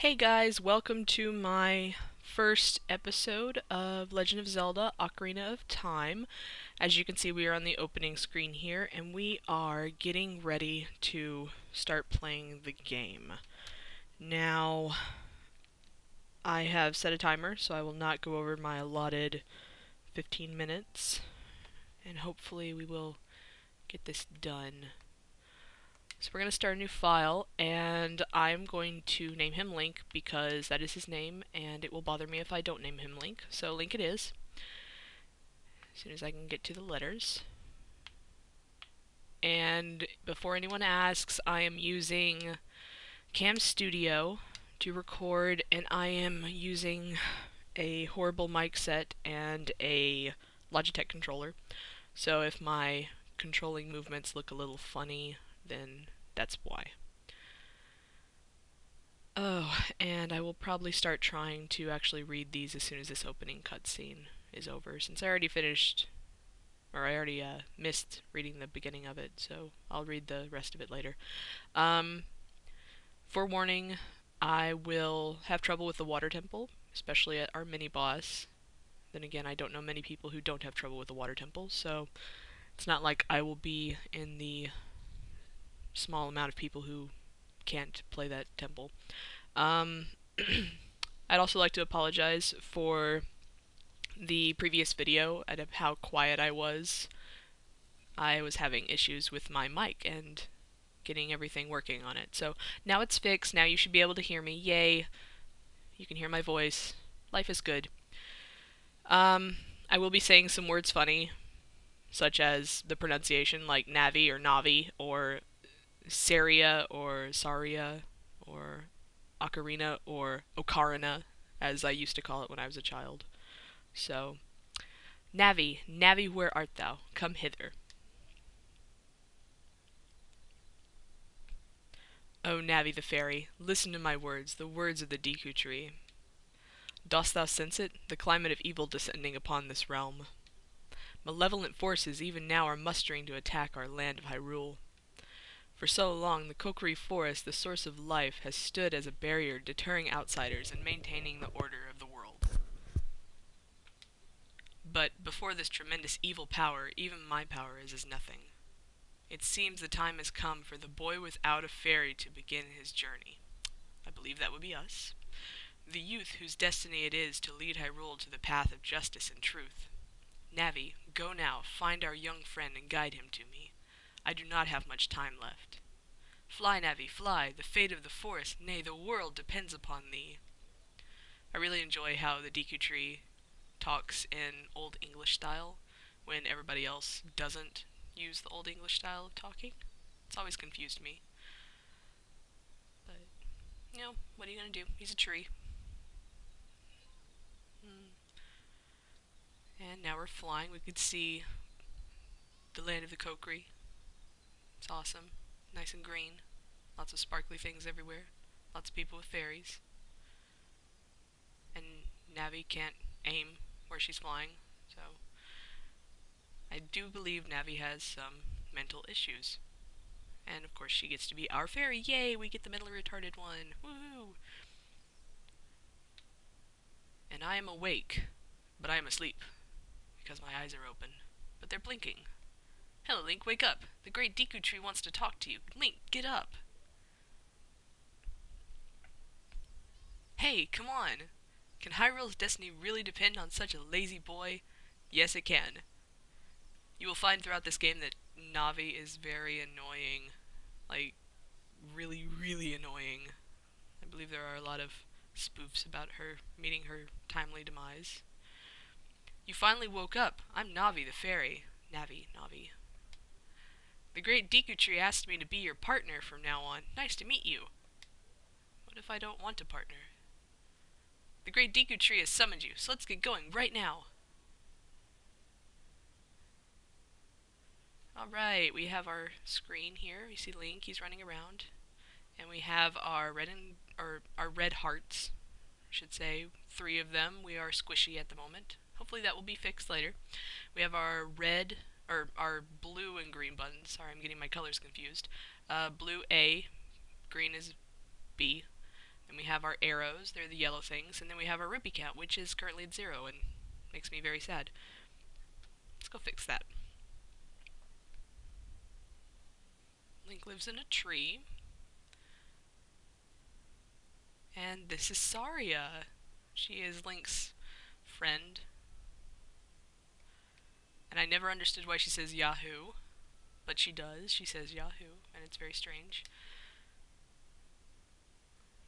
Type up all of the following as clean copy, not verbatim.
Hey guys, welcome to my first episode of Legend of Zelda Ocarina of Time. As you can see, we are on the opening screen here, and we are getting ready to start playing the game. Now, I have set a timer, so I will not go over my allotted 15 minutes, and hopefully we will get this done. So we're going to start a new file, and I'm going to name him Link because that is his name, and it will bother me if I don't name him Link. So Link it is, as soon as I can get to the letters. And before anyone asks, I am using Cam Studio to record, and I am using a horrible mic set and a Logitech controller. So if my controlling movements look a little funny, then that's why. Oh, and I will probably start trying to actually read these as soon as this opening cutscene is over, since I already finished, or I already missed reading the beginning of it, so I'll read the rest of it later. Forewarning, I will have trouble with the water temple, especially at our mini-boss. Then again, I don't know many people who don't have trouble with the water temple, so it's not like I will be in the small amount of people who can't play that temple. Um, I'd also like to apologize for the previous video and how quiet I was. I was having issues with my mic and getting everything working on it. So now it's fixed. Now you should be able to hear me. Yay. You can hear my voice. Life is good. I will be saying some words funny, such as the pronunciation, like Navi or Navi, or Saria or Saria, or Ocarina or Ocarina, as I used to call it when I was a child. So, Navi, Navi, where art thou? Come hither. O Navi the fairy, listen to my words, the words of the Deku tree. Dost thou sense it, the climate of evil descending upon this realm? Malevolent forces even now are mustering to attack our land of Hyrule. For so long, the Kokiri Forest, the source of life, has stood as a barrier deterring outsiders and maintaining the order of the world. But before this tremendous evil power, even my power is as nothing. It seems the time has come for the boy without a fairy to begin his journey. I believe that would be us. The youth whose destiny it is to lead Hyrule to the path of justice and truth. Navi, go now, find our young friend and guide him to me. I do not have much time left. Fly, Navi, fly, the fate of the forest, nay, the world depends upon thee. I really enjoy how the Deku Tree talks in Old English style when everybody else doesn't use the Old English style of talking. It's always confused me. But, what are you gonna do? He's a tree. And now we're flying. We could see the land of the Kokiri. It's awesome. Nice and green. Lots of sparkly things everywhere. Lots of people with fairies. And Navi can't aim where she's flying, so I do believe Navi has some mental issues. And of course she gets to be our fairy. Yay, we get the mentally retarded one. Woohoo! And I am awake, but I am asleep, because my eyes are open. But they're blinking. Hello, Link, wake up. The great Deku Tree wants to talk to you. Link, get up. Hey, come on. Can Hyrule's destiny really depend on such a lazy boy? Yes, it can. You will find throughout this game that Navi is very annoying. Like, really, really annoying. I believe there are a lot of spoofs about her meeting her timely demise. You finally woke up. I'm Navi the fairy. Navi. The great Deku Tree asked me to be your partner from now on. Nice to meet you. What if I don't want a partner? The great Deku Tree has summoned you, so let's get going right now. Alright, we have our screen here. You see Link, he's running around. And we have our red hearts, I should say. 3 of them. We are squishy at the moment. Hopefully that will be fixed later. We have our red, or our blue and green buttons. Sorry, I'm getting my colors confused. Blue A, green is B. And we have our arrows, they're the yellow things, and then we have our rupee count, which is currently at 0 and makes me very sad. Let's go fix that. Link lives in a tree. And this is Saria. She is Link's friend. And I never understood why she says Yahoo, but she does. She says Yahoo, and it's very strange.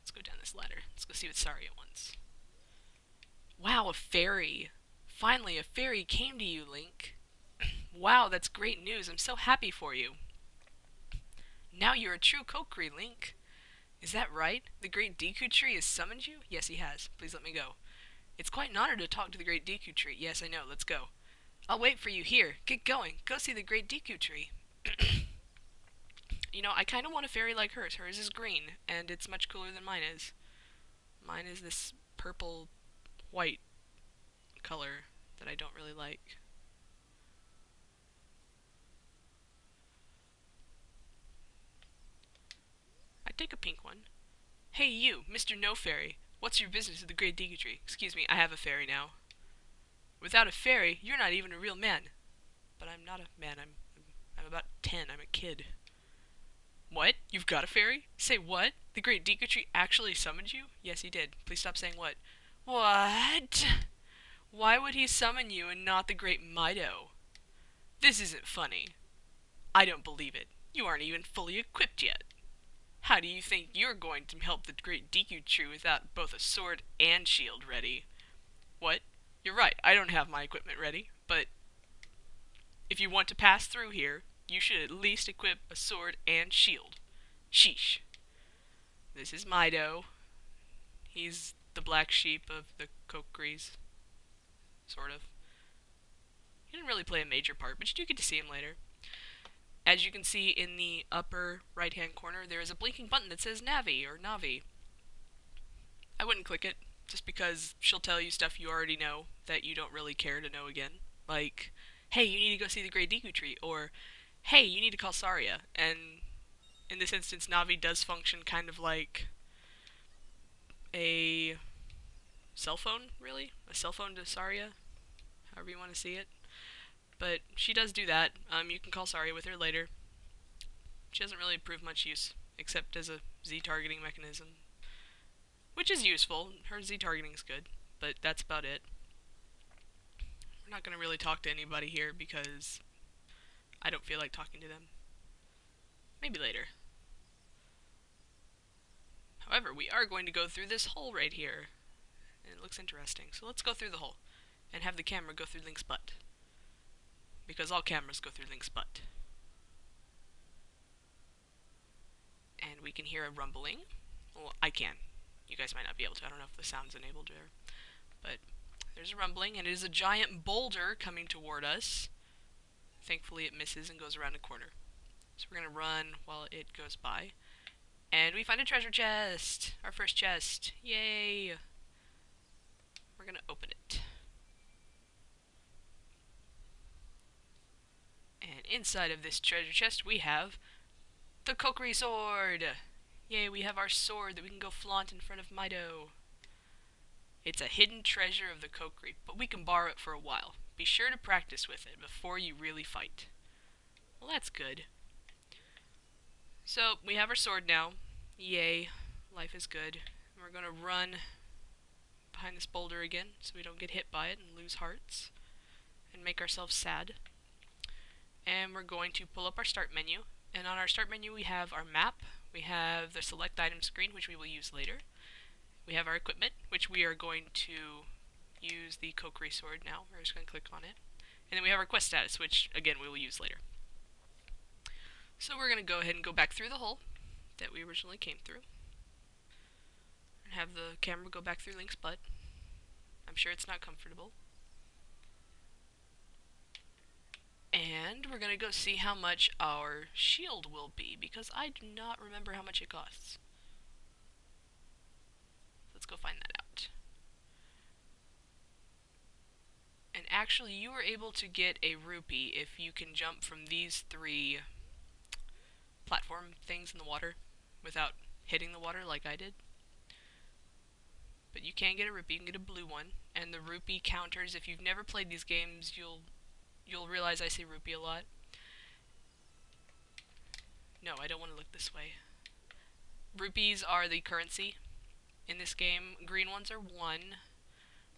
Let's go down this ladder. Let's go see what Saria wants. Wow, a fairy. Finally, a fairy came to you, Link. Wow, that's great news. I'm so happy for you. Now you're a true Kokiri, Link. Is that right? The great Deku Tree has summoned you? Yes, he has. Please let me go. It's quite an honor to talk to the great Deku Tree. Yes, I know. Let's go. I'll wait for you here. Get going. Go see the great Deku Tree. You know, I kind of want a fairy like hers. Hers is green, and it's much cooler than mine is. Mine is this purple-white color that I don't really like. I'd take a pink one. Hey you, Mr. No Fairy. What's your business at the great Deku Tree? Excuse me, I have a fairy now. Without a fairy, you're not even a real man. But I'm not a man. I'm about 10. I'm a kid. What? You've got a fairy? Say what? The great Deku Tree actually summoned you? Yes, he did. Please stop saying what. What? Why would he summon you and not the great Mido? This isn't funny. I don't believe it. You aren't even fully equipped yet. How do you think you're going to help the great Deku Tree without both a sword and shield ready? What? You're right, I don't have my equipment ready, but if you want to pass through here, you should at least equip a sword and shield. Sheesh. This is Mido. He's the black sheep of the Kokiris. Sort of. He didn't really play a major part, but you do get to see him later. As you can see in the upper right-hand corner, there is a blinking button that says Navi, or Navi. I wouldn't click it, just because she'll tell you stuff you already know that you don't really care to know again. Like, hey, you need to go see the Great Deku Tree, or, hey, you need to call Saria. And in this instance, Navi does function kind of like a cell phone, really? A cell phone to Saria, however you want to see it. But she does do that. You can call Saria with her later. She doesn't really prove much use, except as a Z-targeting mechanism. Which is useful. Her Z-targeting is good, but that's about it. We're not going to really talk to anybody here because I don't feel like talking to them. Maybe later. However, we are going to go through this hole right here. And it looks interesting. So let's go through the hole and have the camera go through Link's butt. Because all cameras go through Link's butt. And we can hear a rumbling. Well, I can. You guys might not be able to. I don't know if the sound's enabled there. But there's a rumbling, and it is a giant boulder coming toward us. Thankfully it misses and goes around a corner. So we're going to run while it goes by. And we find a treasure chest! Our first chest. Yay! We're going to open it. And inside of this treasure chest we have the Kokiri sword! Yay, we have our sword that we can go flaunt in front of Mido. It's a hidden treasure of the Kokiri, but we can borrow it for a while. Be sure to practice with it before you really fight. Well, that's good. So, we have our sword now. Yay, life is good. We're gonna run behind this boulder again, so we don't get hit by it and lose hearts, and make ourselves sad. And we're going to pull up our start menu, and on our start menu we have our map, we have the select item screen, which we will use later. We have our equipment, which we are going to use the Kokiri sword now. We're just going to click on it. And then we have our quest status, which, again, we will use later. So we're going to go ahead and go back through the hole that we originally came through. And have the camera go back through Link's butt. I'm sure it's not comfortable. And we're going to go see how much our shield will be, because I do not remember how much it costs. Let's go find that out. And actually, you are able to get a rupee if you can jump from these 3 platform things in the water without hitting the water like I did. But you can get a rupee. You can get a blue one, and the rupee counters. If you've never played these games, you'll realize I say rupee a lot. No, I don't want to look this way. Rupees are the currency in this game. Green ones are 1,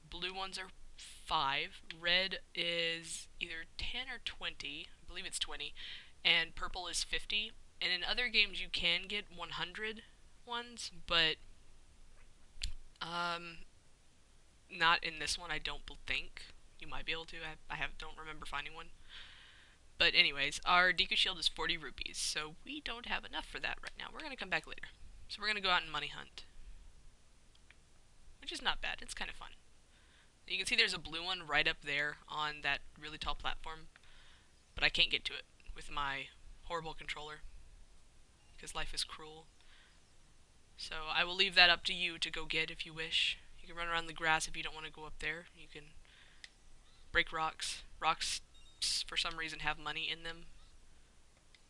blue ones are 5, red is either 10 or 20, I believe it's 20, and purple is 50. And in other games you can get 100 ones, but not in this one, I don't think. You might be able to. Don't remember finding one. But anyways, our Deku Shield is 40 rupees, so we don't have enough for that right now. We're going to come back later. So we're going to go out and money hunt. Which is not bad. It's kind of fun. You can see there's a blue one right up there on that really tall platform. But I can't get to it with my horrible controller. Because life is cruel. So I will leave that up to you to go get if you wish. You can run around the grass if you don't want to go up there. You can break rocks. Rocks, for some reason, have money in them.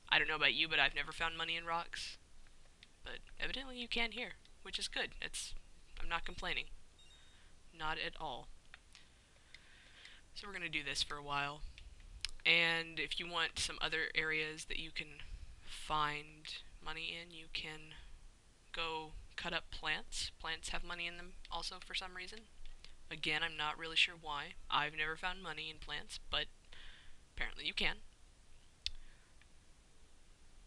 I don't know about you, but I've never found money in rocks. But evidently you can here, which is good. I'm not complaining. Not at all. So we're going to do this for a while. And if you want some other areas that you can find money in, you can go cut up plants. Plants have money in them also for some reason. Again, I'm not really sure why. I've never found money in plants, but apparently you can.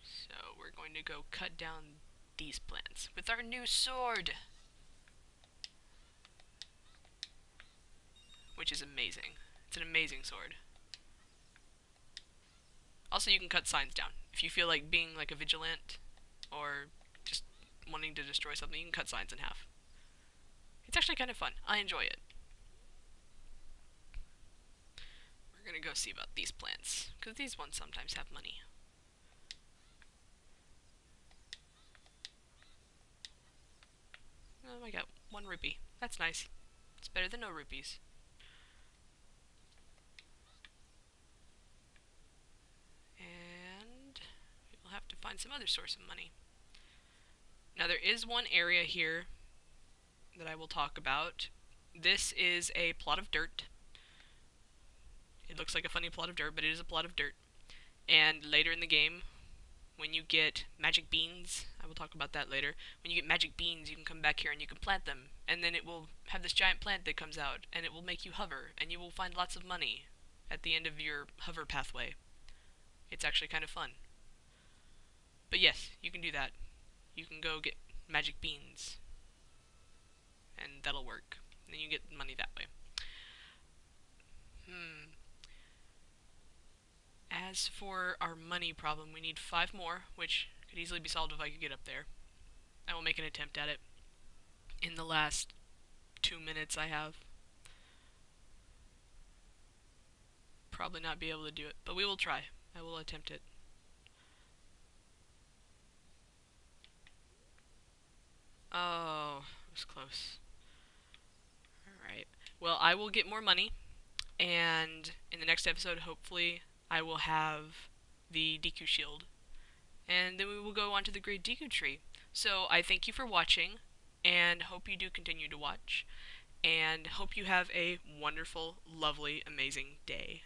So we're going to go cut down these plants with our new sword, which is amazing. It's an amazing sword. Also, you can cut signs down. If you feel like being like a vigilant or just wanting to destroy something, you can cut signs in half. It's actually kind of fun. I enjoy it. We're gonna go see about these plants, because these ones sometimes have money. Oh, I got 1 rupee. That's nice. It's better than no rupees. And we'll have to find some other source of money. Now there is one area here that I will talk about. This is a plot of dirt. It looks like a funny plot of dirt, but it is a plot of dirt. And later in the game, when you get magic beans, I will talk about that later, when you get magic beans, you can come back here and you can plant them, and then it will have this giant plant that comes out, and it will make you hover, and you will find lots of money at the end of your hover pathway. It's actually kind of fun. But yes, you can do that. You can go get magic beans, and that'll work. And then you get money that way. As for our money problem, we need 5 more, which could easily be solved if I could get up there. I will make an attempt at it in the last 2 minutes I have. Probably not be able to do it, but we will try. I will attempt it. Oh, it was close. Alright. Well, I will get more money, and in the next episode, hopefully, I will have the Deku Shield. And then we will go on to the Great Deku Tree. So I thank you for watching, and hope you do continue to watch, and hope you have a wonderful, lovely, amazing day.